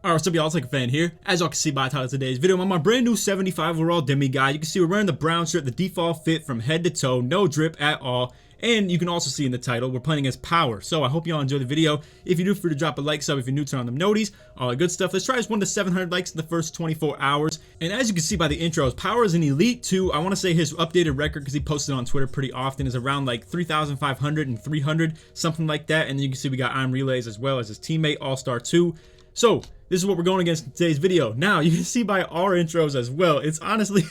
Alright, what's up y'all, it's LakerFan here. As y'all can see by the title of today's video, I'm on my brand new 75 overall Demigod. You can see we're wearing the brown shirt, the default fit from head to toe, no drip at all. And you can also see in the title, we're playing as Power. So I hope y'all enjoy the video. If you do, feel free to drop a like, sub if you're new, turn on them noties, all that good stuff. Let's try this 1 to 700 likes in the first 24 hours. And as you can see by the intros, Power is an Elite 2. I want to say his updated record, because he posted on Twitter pretty often, is around like 3,500 and 300, something like that. And then you can see we got I'm Relays as well as his teammate, All-Star 2. So this is what we're going against in today's video. Now you can see by our intros as well, it's honestly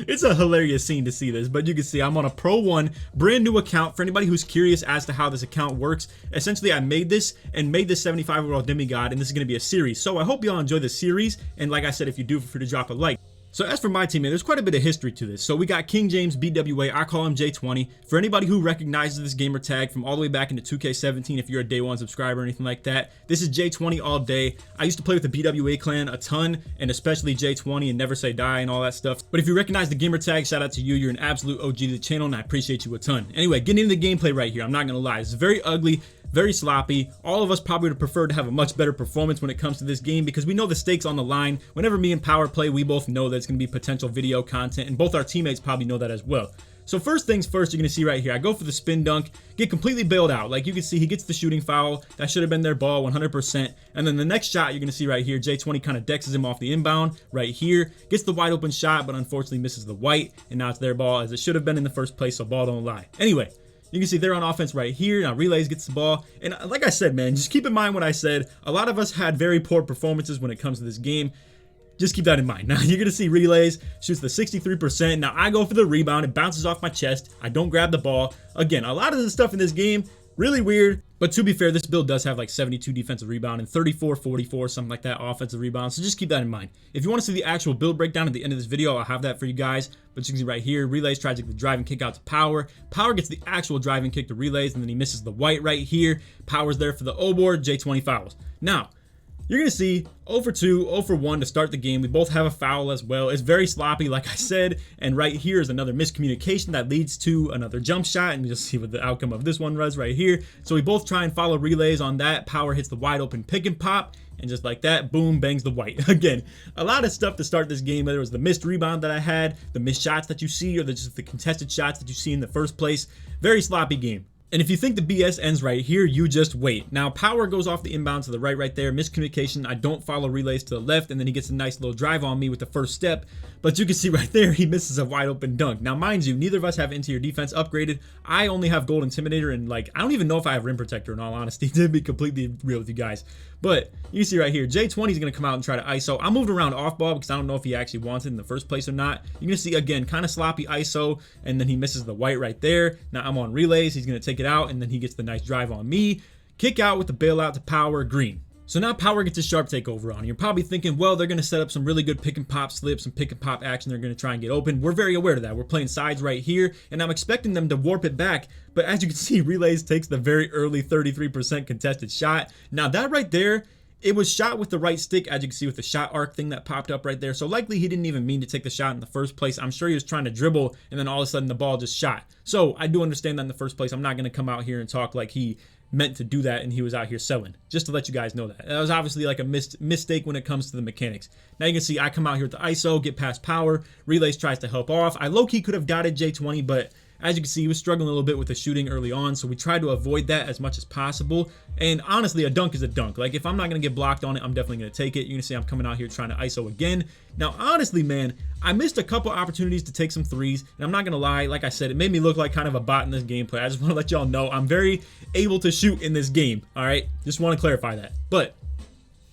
it's a hilarious scene to see this, but you can see I'm on a Pro 1 brand new account. For anybody who's curious as to how this account works, essentially I made this 75 overall Demigod, and this is going to be a series. So I hope y'all enjoy the series, and like I said, if you do, feel free to drop a like. So as for my teammate, there's quite a bit of history to this. So we got King James BWA, I call him J20. For anybody who recognizes this gamer tag from all the way back into 2K17, if you're a day one subscriber or anything like that, this is J20 all day. I used to play with the BWA clan a ton, and especially J20 and Never Say Die and all that stuff. But if you recognize the gamer tag, shout out to you. You're an absolute OG to the channel, and I appreciate you a ton. Anyway, getting into the gameplay right here, I'm not gonna lie, it's very ugly, very sloppy. All of us probably would prefer to have a much better performance when it comes to this game, because we know the stakes on the line. Whenever me and Power play, we both know that it's going to be potential video content, and both our teammates probably know that as well. So first things first, you're going to see right here, I go for the spin dunk, get completely bailed out. Like you can see, he gets the shooting foul. That should have been their ball 100%. And then the next shot, you're going to see right here, J20 kind of dexes him off the inbound right here, gets the wide open shot, but unfortunately misses the white, and now it's their ball, as it should have been in the first place, so ball don't lie. Anyway, you can see they're on offense right here. Now Relays gets the ball. And like I said, man, just keep in mind what I said. A lot of us had very poor performances when it comes to this game. Just keep that in mind. Now you're going to see Relays shoots the 63%. Now I go for the rebound. It bounces off my chest. I don't grab the ball. Again, a lot of the stuff in this game, really weird. But to be fair, this build does have like 72 defensive rebound and 34, 44, something like that offensive rebound. So just keep that in mind. If you want to see the actual build breakdown at the end of this video, I'll have that for you guys. But you can see right here, Relays tries to get the driving kick out to Power. Power gets the actual driving kick to Relays, and then he misses the white right here. Power's there for the O board. J20 fouls. Now, you're going to see 0 for 2, 0 for 1 to start the game. We both have a foul as well. It's very sloppy, like I said. And right here is another miscommunication that leads to another jump shot. And you'll see what the outcome of this one was right here. So we both try and follow Relays on that. Power hits the wide open pick and pop. And just like that, boom, bangs the white. Again, a lot of stuff to start this game. Whether it was the missed rebound that I had, the missed shots that you see, or just the contested shots that you see in the first place. Very sloppy game. And if you think the BS ends right here, you just wait. Now, Power goes off the inbound to the right there. Miscommunication. I don't follow Relays to the left, and then he gets a nice little drive on me with the first step. But you can see right there, he misses a wide open dunk. Now, mind you, neither of us have interior defense upgraded. I only have Gold Intimidator, and like, I don't even know if I have Rim Protector in all honesty, to be completely real with you guys. But you see right here, J20 is going to come out and try to ISO. I moved around off ball because I don't know if he actually wants it in the first place or not. You're going to see, again, kind of sloppy ISO, and then he misses the white right there. Now I'm on Relays. He's going to take it out, and then he gets the nice drive on me. Kick out with the bailout to Power, green. So now Power gets a sharp takeover on. You're probably thinking, well, they're going to set up some really good pick and pop slips, some pick and pop action. They're going to try and get open. We're very aware of that. We're playing sides right here, and I'm expecting them to warp it back. But as you can see, Relays takes the very early 33% contested shot. Now that right there, it was shot with the right stick, as you can see with the shot arc thing that popped up right there. So likely he didn't even mean to take the shot in the first place. I'm sure he was trying to dribble, and then all of a sudden the ball just shot. So I do understand that in the first place. I'm not going to come out here and talk like he meant to do that and he was out here selling. Just to let you guys know that. That was obviously like a mistake when it comes to the mechanics. Now you can see I come out here with the ISO, get past Power. Relays tries to help off. I low-key could have dotted J20, but as you can see, he was struggling a little bit with the shooting early on, so we tried to avoid that as much as possible. And honestly, a dunk is a dunk. Like, if I'm not going to get blocked on it, I'm definitely going to take it. You're going to see I'm coming out here trying to ISO again. Now, honestly, man, I missed a couple opportunities to take some threes, and I'm not going to lie. Like I said, it made me look like kind of a bot in this gameplay. I just want to let y'all know I'm very able to shoot in this game, all right? Just want to clarify that. But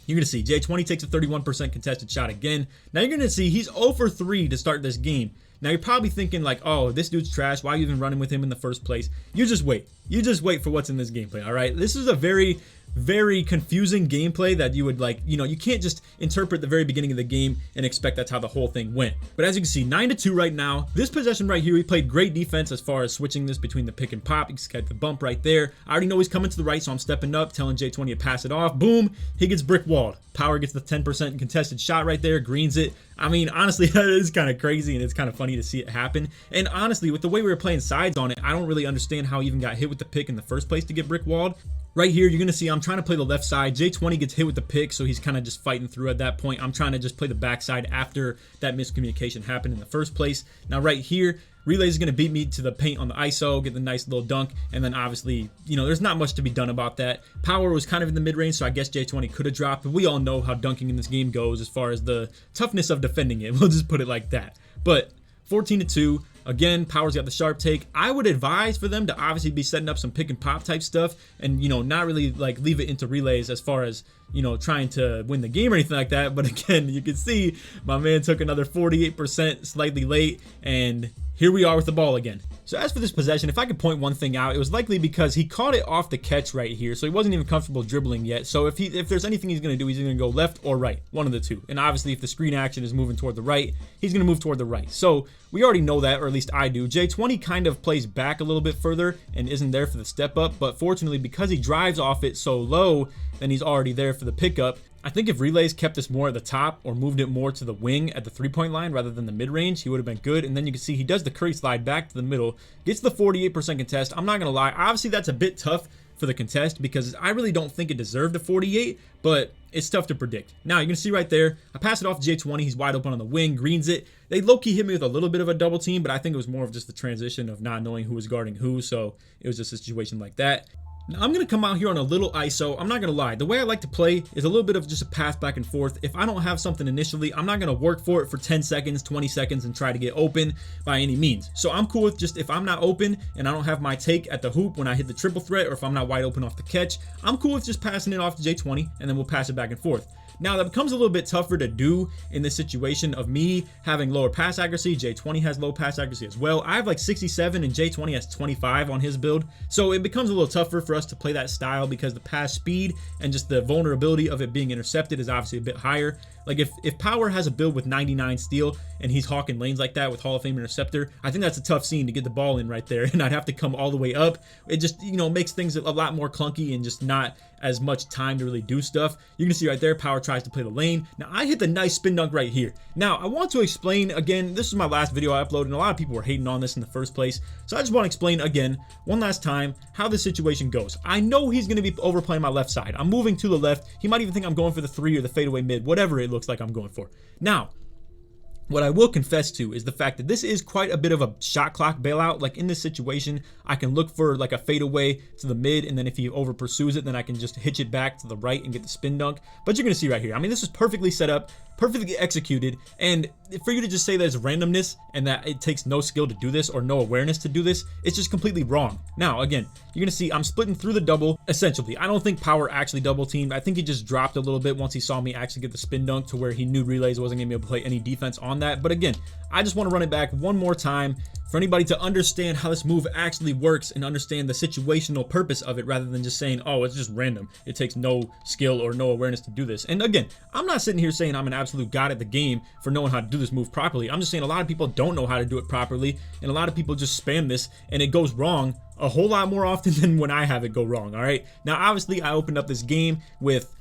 you're going to see J20 takes a 31% contested shot again. Now, you're going to see he's 0 for 3 to start this game. Now you're probably thinking like, oh, this dude's trash. Why are you even running with him in the first place? You just wait. You just wait for what's in this gameplay, all right? This is a very, very confusing gameplay that you would like, you can't just interpret the very beginning of the game and expect that's how the whole thing went. But as you can see, 9-2 right now. This possession right here, we played great defense as far as switching this between the pick and pop. You can get the bump right there. I already know he's coming to the right, so I'm stepping up, telling J20 to pass it off. Boom, he gets brick walled. Power gets the 10% contested shot right there, greens it. I mean, honestly, that is kind of crazy, and it's kind of funny to see it happen. And honestly, with the way we were playing sides on it, I don't really understand how he even got hit with the pick in the first place to get brick walled. Right here, you're going to see I'm trying to play the left side. J20 gets hit with the pick, so he's kind of just fighting through at that point. I'm trying to just play the backside after that miscommunication happened in the first place. Now right here, Relay is going to beat me to the paint on the ISO, get the nice little dunk, and then obviously, you know, there's not much to be done about that. Power was kind of in the mid-range, so I guess J20 could have dropped, but we all know how dunking in this game goes as far as the toughness of defending it. We'll just put it like that. But 14-2. Again, Power's got the sharp take. I would advise for them to obviously be setting up some pick and pop type stuff and, you know, not really like leave it into relays as far as, you know, trying to win the game or anything like that. But again, you can see my man took another 48% slightly late, and here we are with the ball again. So as for this possession, if I could point one thing out, it was likely because he caught it off the catch right here, so he wasn't even comfortable dribbling yet. So if there's anything he's going to do, he's going to go left or right, one of the two. And obviously if the screen action is moving toward the right, he's going to move toward the right. So we already know that, or at least I do. J20 kind of plays back a little bit further and isn't there for the step up, but fortunately because he drives off it so low, then he's already there for the pickup. I think if Relays kept this more at the top or moved it more to the wing at the three-point line rather than the mid-range, he would have been good. And then you can see he does the Curry slide back to the middle, gets the 48% contest. I'm not going to lie, obviously that's a bit tough for the contest because I really don't think it deserved a 48, but it's tough to predict. Now you're going to see right there, I pass it off to J20, he's wide open on the wing, greens it. They low-key hit me with a little bit of a double team, but I think it was more of just the transition of not knowing who was guarding who, so it was just a situation like that. Now, I'm going to come out here on a little ISO. I'm not going to lie. The way I like to play is a little bit of just a pass back and forth. If I don't have something initially, I'm not going to work for it for 10 seconds, 20 seconds, and try to get open by any means. So I'm cool with just if I'm not open and I don't have my take at the hoop when I hit the triple threat, or if I'm not wide open off the catch, I'm cool with just passing it off to J20, and then we'll pass it back and forth. Now that becomes a little bit tougher to do in this situation of me having lower pass accuracy. J20 has low pass accuracy as well. I have like 67 and J20 has 25 on his build. So it becomes a little tougher for us to play that style because the pass speed and just the vulnerability of it being intercepted is obviously a bit higher. Like if Power has a build with 99 steal and he's hawking lanes like that with Hall of Fame interceptor, I think that's a tough scene to get the ball in right there, and I'd have to come all the way up. It just, you know, makes things a lot more clunky and just not as much time to really do stuff. You can see right there, Power tries to play the lane. Now I hit the nice spin dunk right here. Now I want to explain again, this is my last video I uploaded and a lot of people were hating on this in the first place. So I just want to explain again, one last time, how this situation goes. I know he's going to be overplaying my left side. I'm moving to the left. He might even think I'm going for the three or the fadeaway mid, whatever it looks like I'm going for. Now, what I will confess to is the fact that this is quite a bit of a shot clock bailout. Like in this situation, I can look for like a fadeaway to the mid, and then if he over pursues it, then I can just hitch it back to the right and get the spin dunk. But you're going to see right here, I mean, this is perfectly set up, perfectly executed, and for you to just say there's randomness and that it takes no skill to do this or no awareness to do this, it's just completely wrong. Now, again, you're going to see I'm splitting through the double, essentially. I don't think Power actually double teamed. I think he just dropped a little bit once he saw me actually get the spin dunk to where he knew Relays wasn't going to be able to play any defense on that. But again, I just want to run it back one more time for anybody to understand how this move actually works and understand the situational purpose of it rather than just saying, oh, it's just random. It takes no skill or no awareness to do this. And again, I'm not sitting here saying I'm an absolute god at the game for knowing how to do this move properly. I'm just saying a lot of people don't know how to do it properly, and a lot of people just spam this and it goes wrong a whole lot more often than when I have it go wrong. All right. Now, obviously, I opened up this game with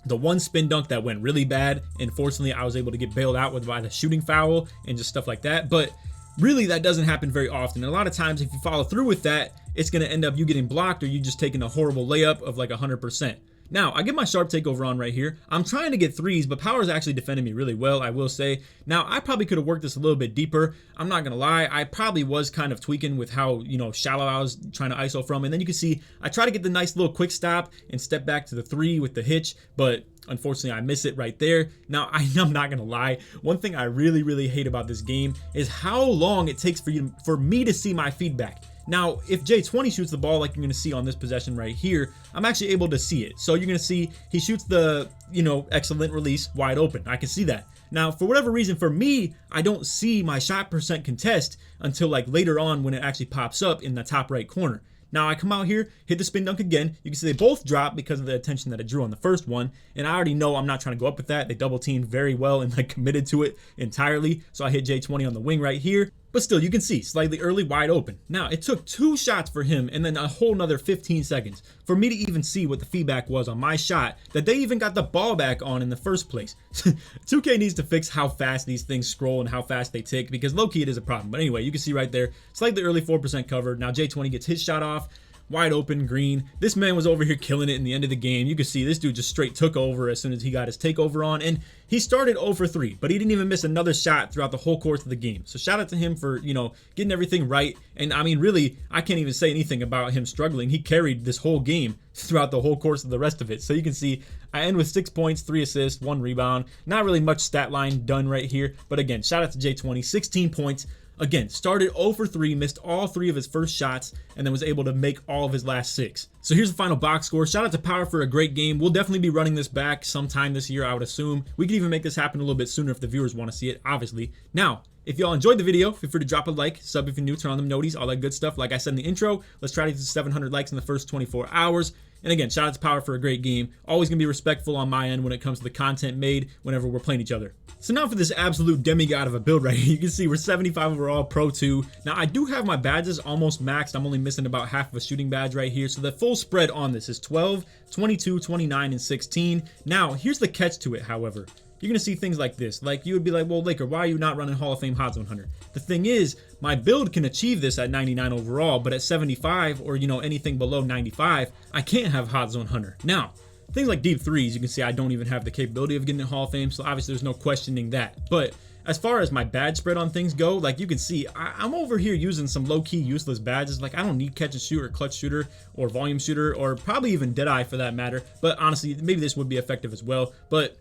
the one spin dunk that went really bad, and fortunately I was able to get bailed out by the shooting foul and just stuff like that. But really, that doesn't happen very often, and a lot of times if you follow through with that, it's going to end up you getting blocked or you just taking a horrible layup of like 100%. Now, I get my sharp takeover on right here. I'm trying to get threes, but Power's actually defending me really well, I will say. Now, I probably could have worked this a little bit deeper. I'm not going to lie. I probably was kind of tweaking with how, you know, shallow I was trying to ISO from. And then you can see I try to get the nice little quick stop and step back to the three with the hitch, but unfortunately, I miss it right there. Now, I'm not going to lie. One thing I really hate about this game is how long it takes for me to see my feedback. Now, if J20 shoots the ball like you're going to see on this possession right here, I'm actually able to see it. So you're going to see he shoots the, you know, excellent release wide open. I can see that. Now, for whatever reason, for me, I don't see my shot percent contest until like later on when it actually pops up in the top right corner. Now, I come out here, hit the spin dunk again. You can see they both drop because of the attention that it drew on the first one. And I already know I'm not trying to go up with that. They double teamed very well and like committed to it entirely. So I hit J20 on the wing right here. But still, you can see slightly early, wide open. Now, it took 2 shots for him and then a whole nother 15 seconds for me to even see what the feedback was on my shot that they even got the ball back on in the first place. 2K needs to fix how fast these things scroll and how fast they tick, because low-key it is a problem. But anyway, you can see right there, slightly early 4% covered. Now, J20 gets his shot off. wide open green. This man was over here killing it in the end of the game. You can see this dude just straight took over as soon as he got his takeover on, and he started 0 for 3, but he didn't even miss another shot throughout the whole course of the game. So shout out to him for, getting everything right. And I mean, really, I can't even say anything about him struggling. He carried this whole game throughout the whole course of the rest of it. So you can see I end with 6 points, 3 assists, 1 rebound. Not really much stat line done right here, but again, shout out to J20, 16 points. Again, started 0 for 3, missed all 3 of his first shots, and then was able to make all of his last 6. So here's the final box score. Shout out to Power for a great game. We'll definitely be running this back sometime this year, I would assume. We could even make this happen a little bit sooner if the viewers want to see it, obviously. Now, if y'all enjoyed the video, feel free to drop a like, sub if you're new, turn on them noties, all that good stuff. Like I said in the intro, let's try to get to 700 likes in the first 24 hours. And again, shout out to Power for a great game. Always going to be respectful on my end when it comes to the content made whenever we're playing each other. So now for this absolute demigod of a build right here. You can see we're 75 overall, Pro 2. Now I do have my badges almost maxed. I'm only missing about half of a shooting badge right here. So the full spread on this is 12, 22, 29, and 16. Now here's the catch to it, however. You're going to see things like this. Like you would be like, well, Laker, why are you not running Hall of Fame Hot Zone Hunter? The thing is, my build can achieve this at 99 overall, but at 75 or, anything below 95, I can't have Hot Zone Hunter. Now, things like deep threes, you can see I don't even have the capability of getting in Hall of Fame, so obviously there's no questioning that. But as far as my badge spread on things go, like you can see, I'm over here using some low-key useless badges. Like I don't need catch and shoot or clutch shooter or volume shooter or probably even Deadeye for that matter. But honestly, maybe this would be effective as well. But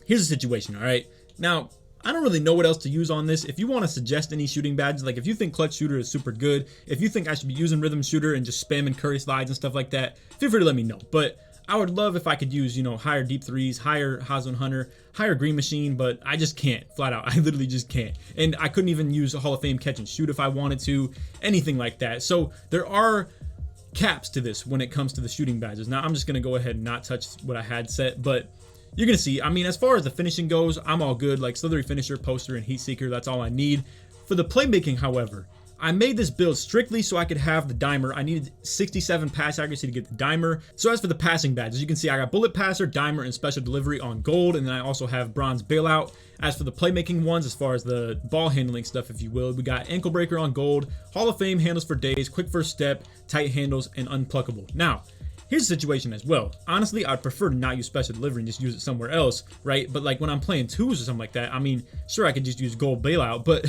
here's the situation, all right? Now, I don't really know what else to use on this. If you want to suggest any shooting badges, like if you think clutch shooter is super good, if you think I should be using rhythm shooter and just spamming curry slides and stuff like that, feel free to let me know. But I would love if I could use, higher deep threes, higher Hot Zone Hunter, higher green machine, but I just can't, flat out. I literally just can't. And I couldn't even use a Hall of Fame catch and shoot if I wanted to, anything like that. So there are caps to this when it comes to the shooting badges. Now I'm just going to go ahead and not touch what I had set, but you're going to see, I mean, as far as the finishing goes, I'm all good. Like Slithery Finisher, Poster, and Heat Seeker, that's all I need. For the playmaking, however, I made this build strictly so I could have the dimer. I needed 67 pass accuracy to get the dimer. So as for the passing badges, you can see I got Bullet Passer, Dimer, and Special Delivery on gold, and then I also have Bronze Bailout. As for the playmaking ones, as far as the ball handling stuff, if you will, we got Ankle Breaker on gold, Hall of Fame handles for days, Quick First Step, Tight Handles, and Unpluckable. Now, here's the situation as well. Honestly, I'd prefer to not use Special Delivery and just use it somewhere else, right? But like when I'm playing twos or something like that, I mean, sure, I could just use Gold Bailout, but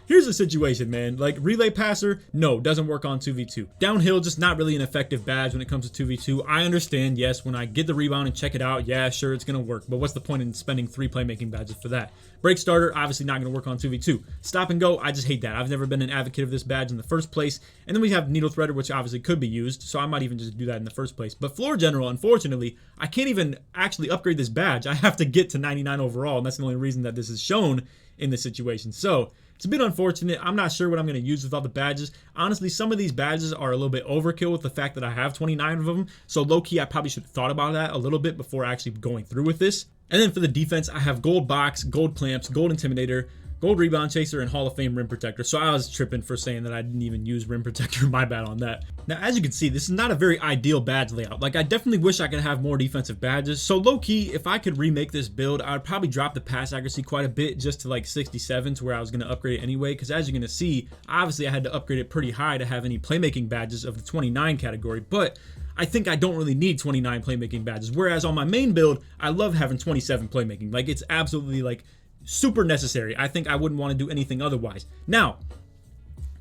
here's the situation, man. Like Relay Passer, no, doesn't work on 2v2. Downhill, just not really an effective badge when it comes to 2v2. I understand, yes, when I get the rebound and check it out, yeah, sure, it's gonna work, but what's the point in spending 3 playmaking badges for that? Break Starter, obviously not going to work on 2v2. Stop and Go, I just hate that. I've never been an advocate of this badge in the first place. And then we have Needle Threader, which obviously could be used, so I might even just do that in the first place. But Floor General, unfortunately, I can't even actually upgrade this badge. I have to get to 99 overall, and that's the only reason that this is shown in this situation. So it's a bit unfortunate. I'm not sure what I'm going to use with all the badges. Honestly, some of these badges are a little bit overkill with the fact that I have 29 of them. So low-key, I probably should have thought about that a little bit before actually going through with this. And then for the defense, I have Gold Box, Gold Clamps, Gold Intimidator, Gold Rebound Chaser, and Hall of Fame Rim Protector. So I was tripping for saying that I didn't even use Rim Protector. My bad on that. Now, as you can see, this is not a very ideal badge layout. Like, I definitely wish I could have more defensive badges. So low-key, if I could remake this build, I would probably drop the pass accuracy quite a bit, just to like 67, to where I was going to upgrade it anyway. Because as you're going to see, obviously I had to upgrade it pretty high to have any playmaking badges of the 29 category. But I think I don't really need 29 playmaking badges. Whereas on my main build, I love having 27 playmaking. Like, it's absolutely like super necessary. I think I wouldn't want to do anything otherwise. Now,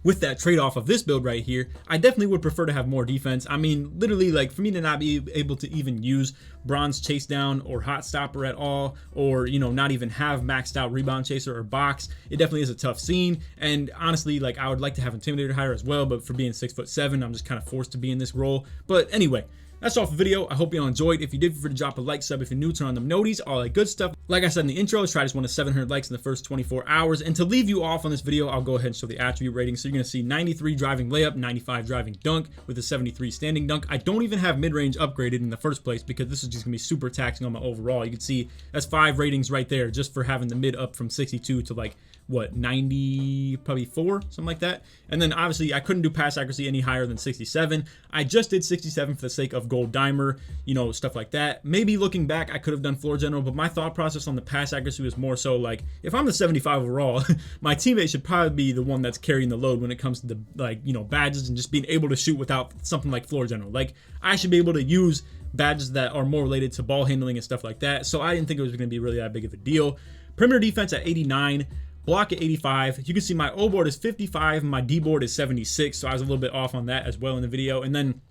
with that trade-off of this build right here, I definitely would prefer to have more defense. I mean, literally, like, for me to not be able to even use Bronze Chase Down or Hot Stopper at all, or, not even have maxed out Rebound Chaser or Box, it definitely is a tough scene. And honestly, like, I would like to have Intimidator higher as well, but for being 6'7", I'm just kind of forced to be in this role. But anyway, that's all for the video. I hope you all enjoyed. If you did, feel free to drop a like, sub if you're new, turn on them noties, all that good stuff. Like I said in the intro, let's try this one to 700 likes in the first 24 hours. And to leave you off on this video, I'll go ahead and show the attribute rating. So you're going to see 93 driving layup, 95 driving dunk with a 73 standing dunk. I don't even have mid-range upgraded in the first place because this is just going to be super taxing on my overall. You can see that's 5 ratings right there just for having the mid up from 62 to like, what, 90, probably 4, something like that. And then obviously I couldn't do pass accuracy any higher than 67. I just did 67 for the sake of stuff, gold dimer, you know, stuff like that. Maybe looking back, I could have done floor general, but my thought process on the pass accuracy was more so like, if I'm the 75 overall, my teammate should probably be the one that's carrying the load when it comes to the, like, you know, badges and just being able to shoot without something like floor general. Like, I should be able to use badges that are more related to ball handling and stuff like that. So I didn't think it was going to be really that big of a deal. Perimeter defense at 89. Block at 85. You can see my O board is 55 and my D board is 76, so I was a little bit off on that as well in the video. And then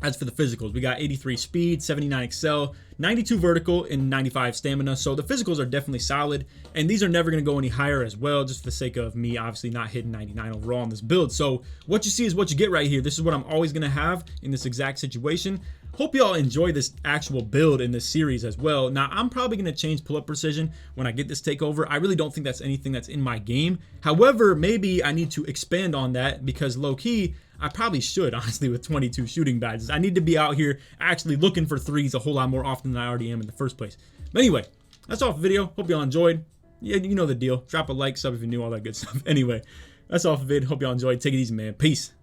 as for the physicals, we got 83 speed, 79 excel, 92 vertical, and 95 stamina. So the physicals are definitely solid, and these are never going to go any higher as well, just for the sake of me obviously not hitting 99 overall on this build. So what you see is what you get right here. This is what I'm always going to have in this exact situation. Hope y'all enjoy this actual build in this series as well. Now, I'm probably going to change pull-up precision when I get this takeover. I really don't think that's anything that's in my game. However, maybe I need to expand on that because low-key, I probably should, honestly, with 22 shooting badges. I need to be out here actually looking for threes a whole lot more often than I already am in the first place. But anyway, that's all for the video. Hope y'all enjoyed. Yeah, you know the deal. Drop a like, sub if you're new, all that good stuff. Anyway, that's all for the video. Hope y'all enjoyed. Take it easy, man. Peace.